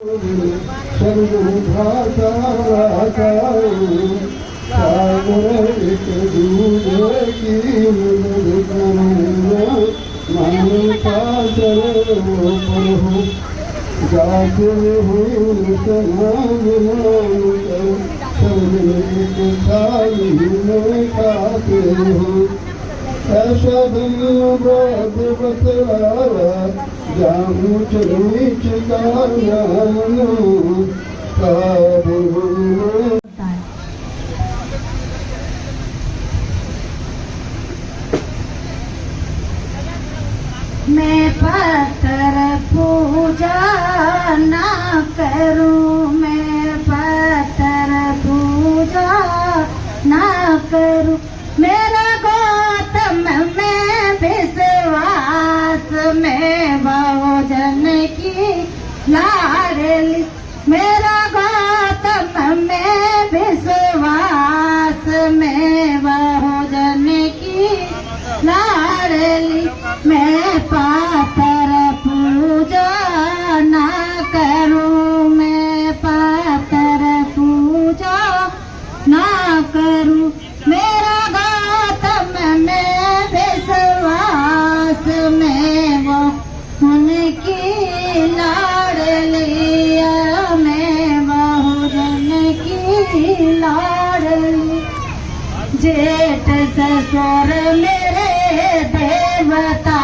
सर्वभाषा सागरिक दूध की मानता सर्वो पर हो जाते हुए सर्वनिक थाली में खाते हो ऐसा धन्यवाद बतलावा जामू नीच का मैं पत्थर पूजा ना करूं, मैं पत्थर पूजा ना करूं, मेरा गौतम में विश्वास में बहुजन की लाडली, मेरा गौतम में विश्वास में बहुजन की लाडली, मैं पत्थर पूजा ना करूं, मैं पत्थर पूजा ना करूं, मेरा गौतम में विश्वास में वो उनकी लाडली, मैं बहुजन की लाडली, जेठ ससुर मेरे देवता,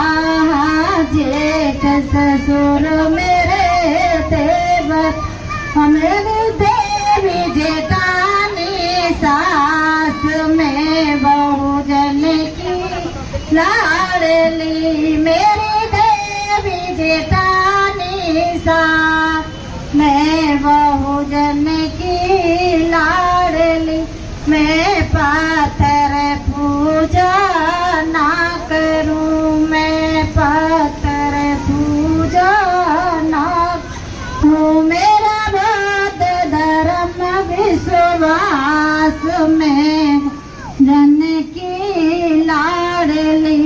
जेठ ससुर मेरे देवता, मेरी देवी जेठानी सास में बहुजन की लाडली, मेरी देवी जेठानी सास में बहुजन की लाडली, मैं पत्थर पूजा ना करूं, मैं पत्थर पूजा ना करूं, मेरा बौद्ध धर्म विश्वास में जन की लाडली,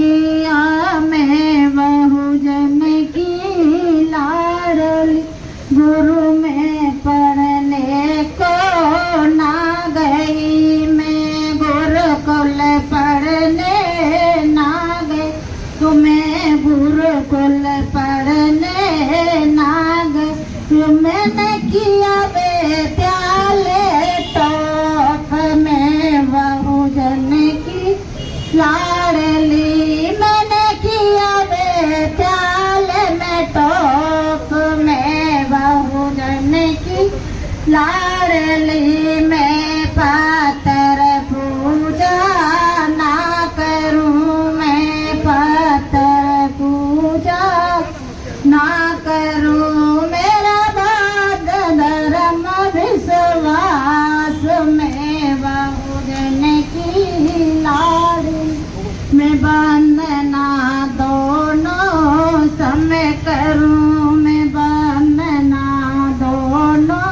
मैं बहुजन की लाडली, गुरु में पढ़ने को ना गई, मैं गुरुकुल पढ़ने ना गई, तुम्हें गुरुकुल पढ़ने ना गई, मैंने किया विद्यालय टॉप में बहुजन की लाडली, मैंने किया विद्यालय में टॉप में बहुजन की लाडली, मैं पत्थर पूजा ना करूं, मैं पत्थर पूजा ना करूं, मेरा बौद्ध धर्म विश्वास में बहुजन की लाडली, मैं वंदना दोनों समय करूं, मैं वंदना दोनों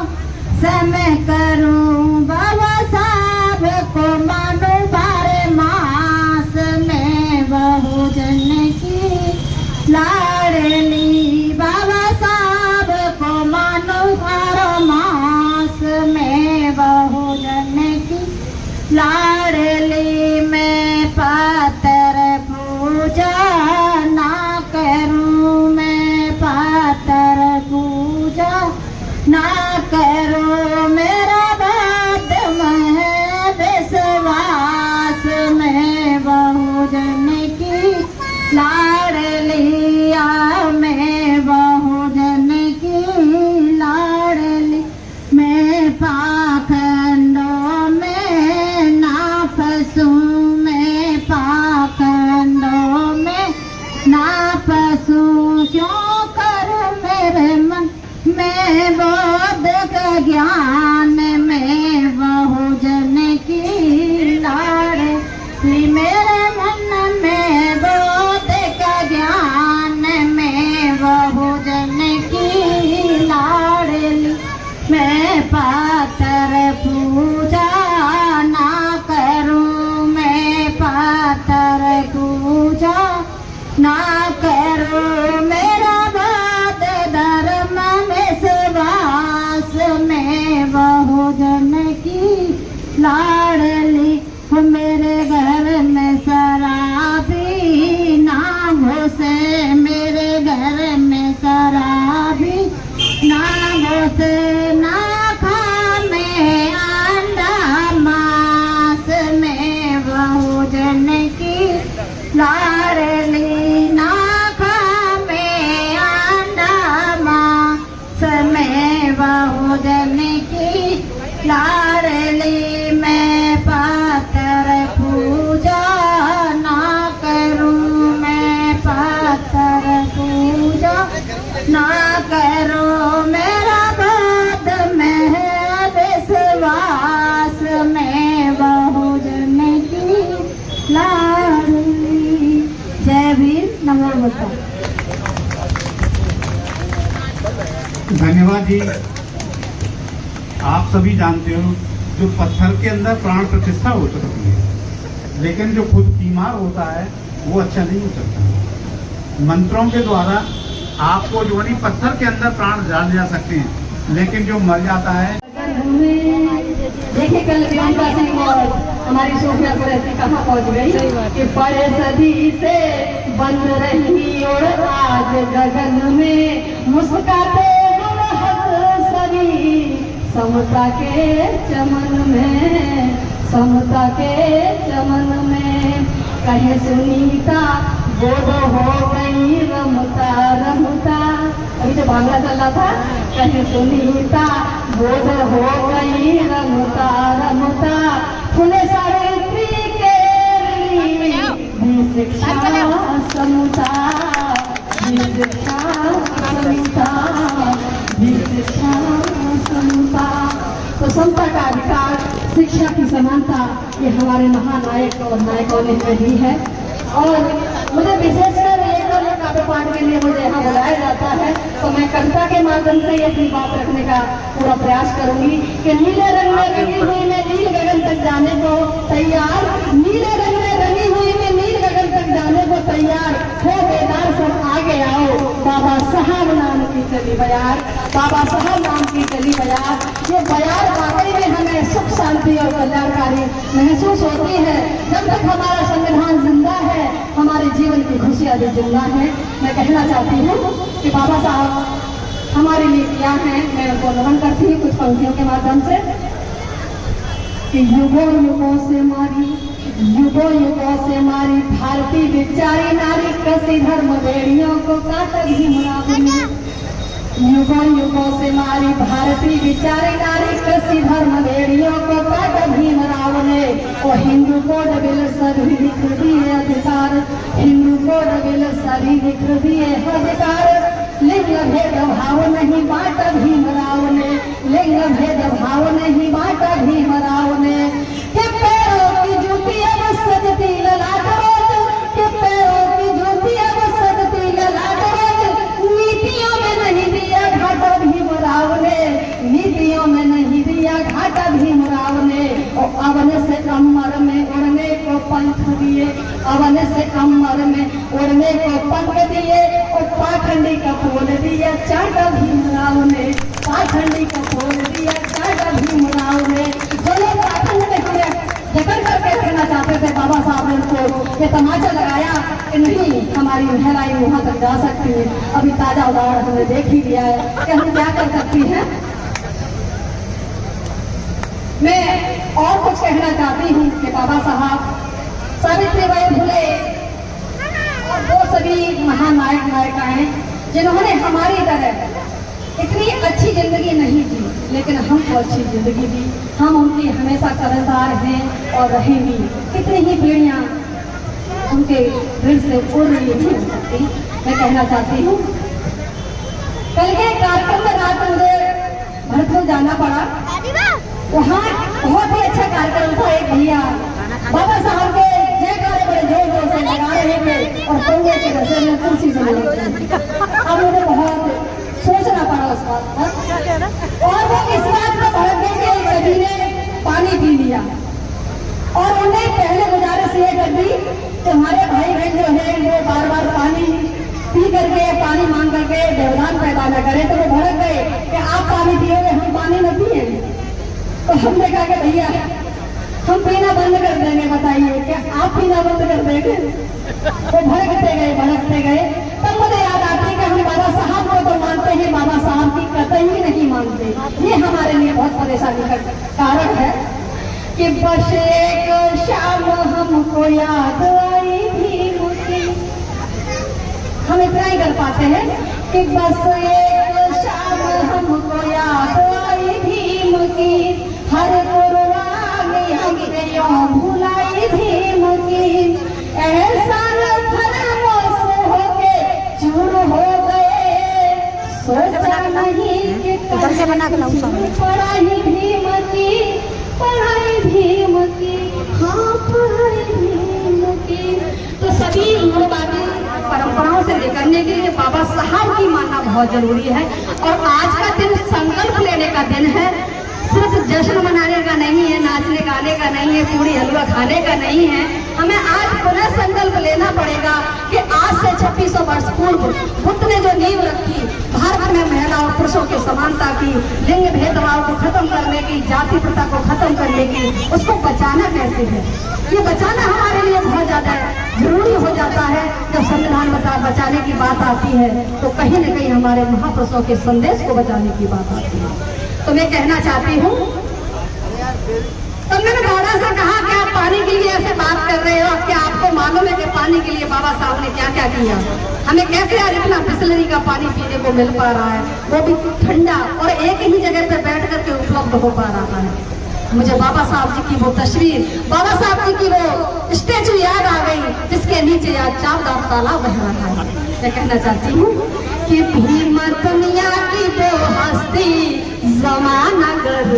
समय करूं, बाबा साहब को मानो बारे मास में बहुजन की लाडली, बाबा साहब को मानो बारे मास में बहुजन की लाडली, मैं पत्थर पूजा ना करूं, मैं पत्थर पूजा ना करो, मेरा बौद्ध में विश्वास में बहुजन की लाडली, मैं बहुजन की लाडली, मैं पाखंडों में ना फंसूं, मैं पाखंडों में ना फंसूं, क्यों कर मेरे मन में बौद्ध का ज्ञान में बहुजन की लाडली, मेरे मन में बौद्ध का ज्ञान में बहुजन की लाडली, मैं पत्थर पूजा ना करूं, मैं पत्थर पूजा ना करूं, मेरा बौद्ध धर्म में लाडली हो मेरे घर में शराबी ना घुसे, मेरे घर में शराबी ना घुसे, ना खामे अंडा मांस में बहुजन की लाडली, ना खामे अंडा मांस में बहुजन की लाडली। मैं पातर पूजा ना करूं, मैं पातर पूजा ना करूं, मेरा बात में है विश्वास में बहुजन की लाडली। जय भीम, नमो बुद्धाय। धन्यवाद जी। आप सभी जानते हो जो पत्थर के अंदर प्राण प्रतिष्ठा हो सकती है, लेकिन जो खुद बीमार होता है वो अच्छा नहीं हो सकता। मंत्रों के द्वारा आपको जो नहीं पत्थर के अंदर प्राण डाल जा सकते हैं, लेकिन जो मर जाता है। देखिए कल प्रियंका सिंह और हमारी सोफिया कुरैशी कहाँ पहुँच गई कि बड़े सदी से बंद रही और आज गगन में मुस्काते सभी समता के चमन में, समता के चमन में। कहे सुनीता बोध हो गई रमता रमता, अभी जो बांग्ला चल रहा था, कहे सुनीता बोध हो गई रमता रमता, फूले सावित्री के शिक्षा समता, शिक्षा समता, शिक्षा समता। तो समता का अधिकार, शिक्षा की समानता, ये हमारे महानायक और नायकों ने दी है। और मुझे विशेषकर एक काव्य पाठ के लिए मुझे यहाँ बुलाया जाता है, तो मैं कविता के माध्यम से अपनी बात रखने का पूरा प्रयास करूंगी कि नीले रंग में रंगी हुई मैं नील गगन तक जाने को तैयार, नीले रंग में रंगी हुई मैं नील गगन तक जाने को तैयार, हो बेदार सब आगे आओ, बाबा साहब नाम की चली बयार, बाबा साहब नाम की चली बयार। ये बयार वाकई में हमें सुख शांति और कल्याणकारी महसूस होती है। जब तक हमारा संविधान जिंदा है, हमारे जीवन की खुशियाँ भी जिंदा है। मैं कहना चाहती हूँ कि बाबा साहब हमारे लिए क्या है, मैं उनको नमन करती हूँ कुछ पंक्तियों के माध्यम से कि युगों युगों से मारी, युगों युगों से मारी भारतीय बिचारी नारी, कसी धर्म बेड़ियों को काट भीमराव ने। युगों युगों से मारी भारतीय बिचारी नारी, कसी धर्म बेड़ियों को काट भीमराव ने। और हिंदू कोड बिल सभी लिख दिए अधिकार, हिंदू कोड बिल सभी लिख दिए अधिकार। लिंग भेद भाव नहीं बांटा भीमराव ने, लिंग भेद भाव नहीं बांटा भीमराव ने। कि पैरों की जूती अब सजती ललाट रोज, कि पैरों की जूती अब सजती ललाट रोज, नीतियों में नहीं दिया घाटा भीमराव ने, नीतियों में नहीं दिया घाटा भीमराव ने। और अवन से कमर में उड़ने को पंख दिए, अवन से कमर में उड़ने को पंख दिए, और पाखंडी का फूल दिया चाटा भीमराव ने, पाखंडी का फूल दिया चाटा भीमराव ने। जो लोग पाखंड में हमें जकड़ करके कहना चाहते थे, बाबा साहब ने उनको ये तमाचा लगाया कि नहीं हमारी महिलाएं वहां तक जा सकती है। अभी ताजा उदाहरण हमने देख ही लिया है कि हम क्या कर सकती हैं। मैं और कुछ कहना चाहती हूँ कि बाबा साहब, सावित्रीबाई फुले और वो सभी महानायक नायिकाएं जिन्होंने हमारी तरह इतनी अच्छी जिंदगी नहीं जी, लेकिन हमको अच्छी जिंदगी दी। हम उनकी हमेशा कर्जदार हैं और रहेंगी। कितनी ही पीढ़ियां उनके दिल से उड़ रही थी। मैं कहना चाहती हूँ कल के कार्यक्रम में रात मुझे भरतपुर जाना पड़ा, वहाँ बहुत ही अच्छा कार्यक्रम था। एक भैया बाबा साहब के जयकारे बड़े जोर जोर से लगा रहे थे और कौवे के रसे में कुर्सी से अब मुझे बहुत सोचना पड़ा उस बात पर। और वो इस बात को भड़क गए कि सभी ने पानी पी लिया, और उन्हें पहले गुजारिश ये कर दी कि हमारे भाई बहन जो है वो बार बार पानी पी करके, पानी मांग करके व्यवधान पैदा न करें। तो वो भड़क गए कि आप पानी पियोगे, हम पानी न पिए। तो हमने कहा कि भैया हम पीना बंद कर देंगे, बताइए क्या आप पीना बंद कर देंगे? वो भड़कते गए। तब मुझे याद आती है कि हम बाबा साहब को तो मानते हैं, बाबा साहब की कतई नहीं मानते। ये हमारे लिए बहुत परेशानी का कारण है कि बस एक शाम हमको याद आई भीम की। हम इतना ही कर पाते हैं कि बस एक शाम हमको याद आई भीम की, हर कुर्बानी हमसे यूं भुलाई भीम की। ऐसा फरामोश होके चूर हो गए, सोचा नहीं कि इधर से बना के लाऊं सामने। पढ़ाई भीम की, पढ़ाई भीम की, हाँ पढ़ाई भीम की। तो सभी लोग परंपराओं से निकलने के लिए बाबा साहब की मानना बहुत जरूरी है। और आज का दिन संकल्प लेने का दिन है, सिर्फ जश्न मनाने का नहीं है, नाचने गाने का नहीं है, पूरी हलवा खाने का नहीं है। हमें आज पुनः संकल्प लेना पड़ेगा कि आज से 2600 वर्ष पूर्व बुद्ध ने जो नींव रखी, भारत में महिला और पुरुषों की समानता की, लिंग भेदभाव को खत्म करने की, जाति प्रथा को खत्म करने की, उसको बचाना कैसे है, ये बचाना हमारे लिए बहुत ज्यादा जरूरी हो जाता है। जब संविधान बचाने की बात आती है तो कहीं न कहीं हमारे महापुरुषों के संदेश को बचाने की बात आती है। तो मैं कहना चाहती हूँ, तब मैंने बाबा से कहा कि आप पानी के लिए ऐसे बात कर रहे हो, क्या आपको मालूम है कि पानी के लिए बाबा साहब ने क्या क्या किया? हमें कैसे आज इतना बिस्लरी का पानी पीने को मिल पा रहा है, वो भी ठंडा और एक ही जगह पे बैठ करके उपलब्ध हो पा रहा है। मुझे बाबा साहब जी की वो तस्वीर, बाबा साहब जी की वो स्टेचू याद आ गई, जिसके नीचे आज चावदार तालाब बह रहा है। मैं कहना चाहती हूँ कि भीम दुनिया की वो हस्ती, जमाना गर्व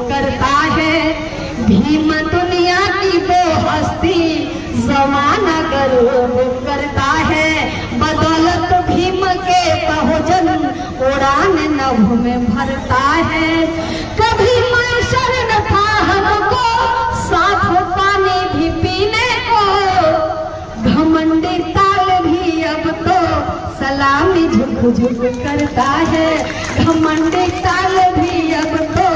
करता है। भीम दुनिया की वो हस्ती, जमाना गर्व करता है। बदौलत भीम के बहुजन उड़ान नभ में भरता है। कभी मैसर न था हमको साफ पानी भी पीने को, घमंडी ताल भी अब तो सलामी झुक झुक करता है। घमंडी ताल भी अब तो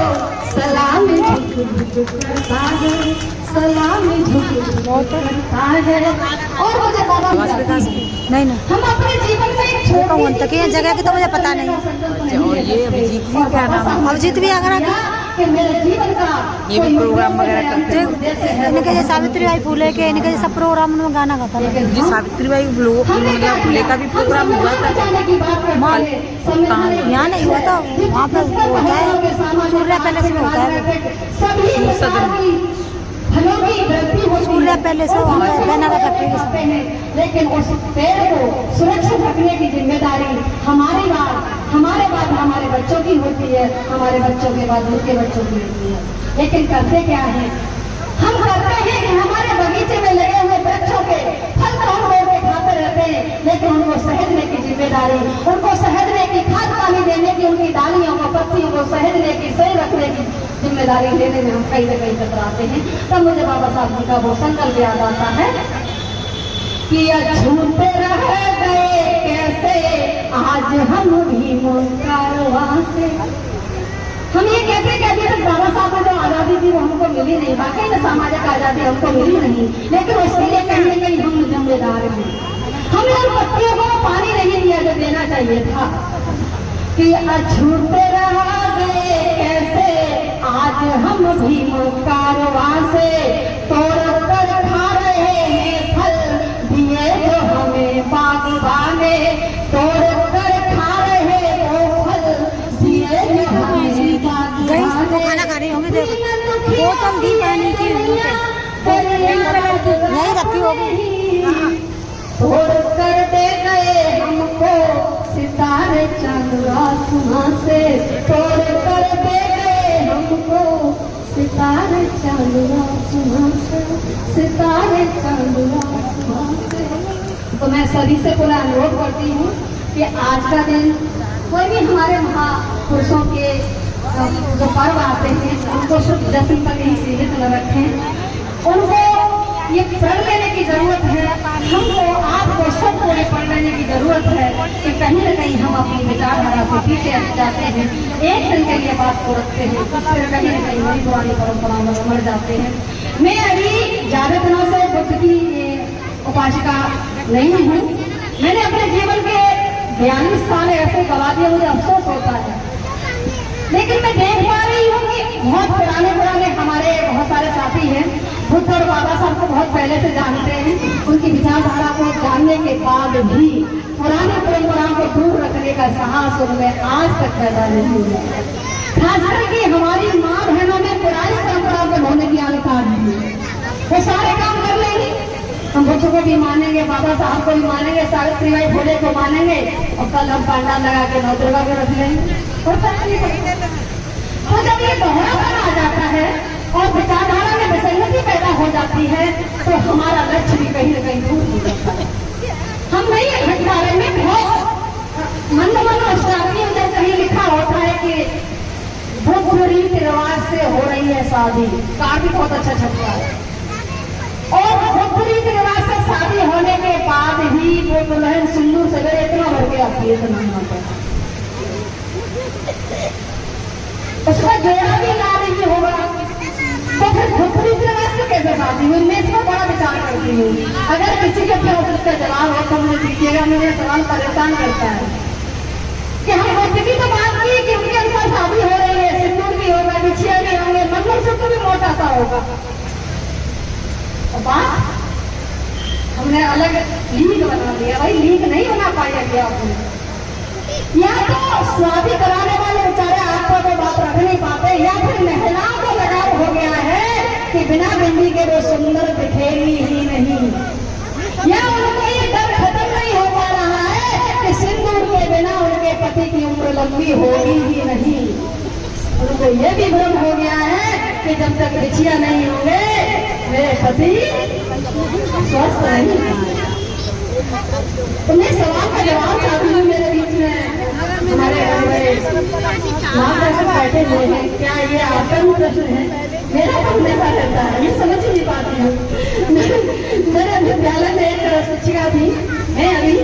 सलामी झुक झुक करता है, सलामी झुक झुक करता है। और मुझे बाबा नहीं नहीं हम अपने जीवन में एक कौन तक ये जगह की तो मुझे पता नहीं। और ये अभिजीत जी क्या नाम है? अभिजीत भी आगरा का, कि मेरे जीवन का ये भी प्रोग्राम वगैरह करते हैं। इनके जो सावित्रीबाई फूले के, इनके जैसा प्रोग्राम में गाना गाता है। जी सावित्रीबाई फुले का भी प्रोग्राम हुआ था। यहाँ नहीं हुआ था, वहाँ पे होता है, सूर्या पैलेस में होता है। सूर्या पैलेस है, वहाँ पे बैनर रखते हैं। लेकिन उस पेड़ को सुरक्षित रखने की जिम्मेदारी हमारे बाद हमारे बच्चों की होती है, हमारे बच्चों के बाद उनके बच्चों की होती है। लेकिन करते क्या है, हम करते हैं कि हमारे बगीचे में लगे हुए वृक्षों के फल तो हम लोग खाते रहते हैं, लेकिन उनको सहेजने की जिम्मेदारी, उनको सहेजने की, खाद पानी देने की, उनकी डालियों को, पत्तियों को सहेजने की, सही रखने की जिम्मेदारी लेने में हम कहीं न कहीं कतराते हैं। तब मुझे बाबा साहब जी का वो संकल्प याद आता है कि छूते रह गए कैसे आज हम भी कारवां से। हम ये कहते कि अभी तक बाबा साहब को जो आज़ादी थी वो हमको मिली नहीं, वाकई में सामाजिक आज़ादी हमको मिली नहीं, लेकिन उसके लिए कहीं न कहीं हम जिम्मेदार हैं। हमने उन पत्तियों को पानी नहीं दिया जो देना चाहिए था। कि छूते रह गए कैसे आज हम भी कारवां से, तोड़ कर खा रहे हैं फल दिए जो हमें बागबाने, तोड़ कर खा रहे वो फल दिए जो हमें बागबाने। खाना खा रही होंगी, देखो बोतल दी पानी की यही रखी होगी। तोड़ कर दे गए हमको सितारे चांद आसमां से, तोड़ कर दे गए हमको सितारे चांद आसमां से, सितारे चांद आसमां से। तो मैं सभी से पूरा अनुरोध करती हूँ कि आज का दिन कोई भी हमारे महापुरुषों के जो पर्व आते हैं उनको सिर्फ जश्न तक ही सीमित न रखें। उनको ये प्रण लेने की जरूरत है, हमको आपको सबको ये प्रण लेने की जरूरत है कि कहीं न कहीं हम अपनी विचारधारा से पीछे हट जाते हैं, एक दिन के लिए बात को रखते हैं, फिर कहीं न कहीं वही पुरानी परंपराओं में मर जाते हैं। मैं अभी ज्यादा दिनों से बुद्ध की उपासिका नहीं हूँ। मैंने अपने जीवन के 42 साल ऐसे गवा दिए, मुझे अफसोस होता है। लेकिन मैं देख पा रही हूँ कि बहुत पुराने हमारे बहुत सारे साथी हैं, बुद्ध और बाबा साहब को बहुत पहले से जानते हैं। उनकी विचारधारा को जानने के बाद भी पुरानी परंपराओं को दूर रखने का साहस उनमें आज तक पैदा नहीं हुआ। खास करके हमारी माँ बहनों में पुरानी परंपराओं को होने की आदत आ रही है। वो सारे काम कर लेंगे, हम बुद्ध को भी मानेंगे, बाबा साहब को भी मानेंगे, सावित्रीबाई फुले को मानेंगे, और कल हम पंडाल लगा के नवदुर्गा को रख लेंगे। तो जब ये दोहरापन आ जाता है और विचारधारा में विसंगति पैदा हो जाती है, तो हमारा लक्ष्य भी कहीं न कहीं दूर हो जाता है। हम नहीं लिख पा रहे हैं, बहुत मन शास्त्रियों में कहीं लिखा होता है कि बुद्ध रीति रिवाज से हो रही है शादी, कार्ड भी बहुत अच्छा छपता है। और बुद्ध रीति रिवाज से शादी होने के बाद ही वो दुल्हन सिंदूर सवेरे इतना भर के आती है, इतना होता है, उसका जोड़ा भी ला नहीं होगा, तो फिर बुद्ध रीति रिवाज से कैसे शादी हुई? मैं इसमें बड़ा विचार करती हूँ। अगर किसी के पास उसका जवाब हो तो मुझे दीजिएगा। मुझे सवाल परेशान करता है कि हम बुद्ध की तो बात की कि उनके अनुसार शादी हो रही है, सिंदूर भी होगा, बिछिया भी होंगे, मंगलसूत्र भी मोटा सा होगा, बात हमने अलग लीग बना लिया। भाई लीग नहीं बना पाया क्या आपने? या तो शादी कराने वाले बेचारे आपको तो बात रख नहीं पाते, या फिर महिलाओं को लगाव हो गया है कि बिना बिंदी के वो सुंदर दिखेगी ही नहीं, या उनको ये डर खत्म नहीं हो पा रहा है कि सिंदूर के बिना उनके पति की उम्र लंबी होगी ही नहीं। उनको ये भी भ्रम हो गया है कि जब तक बिछिया नहीं होंगे मेरे पति स्वस्थ नहीं। तो मैं सवाल का जवाब चाहती हूँ। मेरे बीच में हमारे मार्गदर्शक बैठे हुए हैं, क्या ये आपका भी प्रश्न है? मेरा तो हमेशा रहता है, मैं समझ नहीं पाती हूँ। मेरे विद्यालय में एक शिक्षिका थी, मैं अभी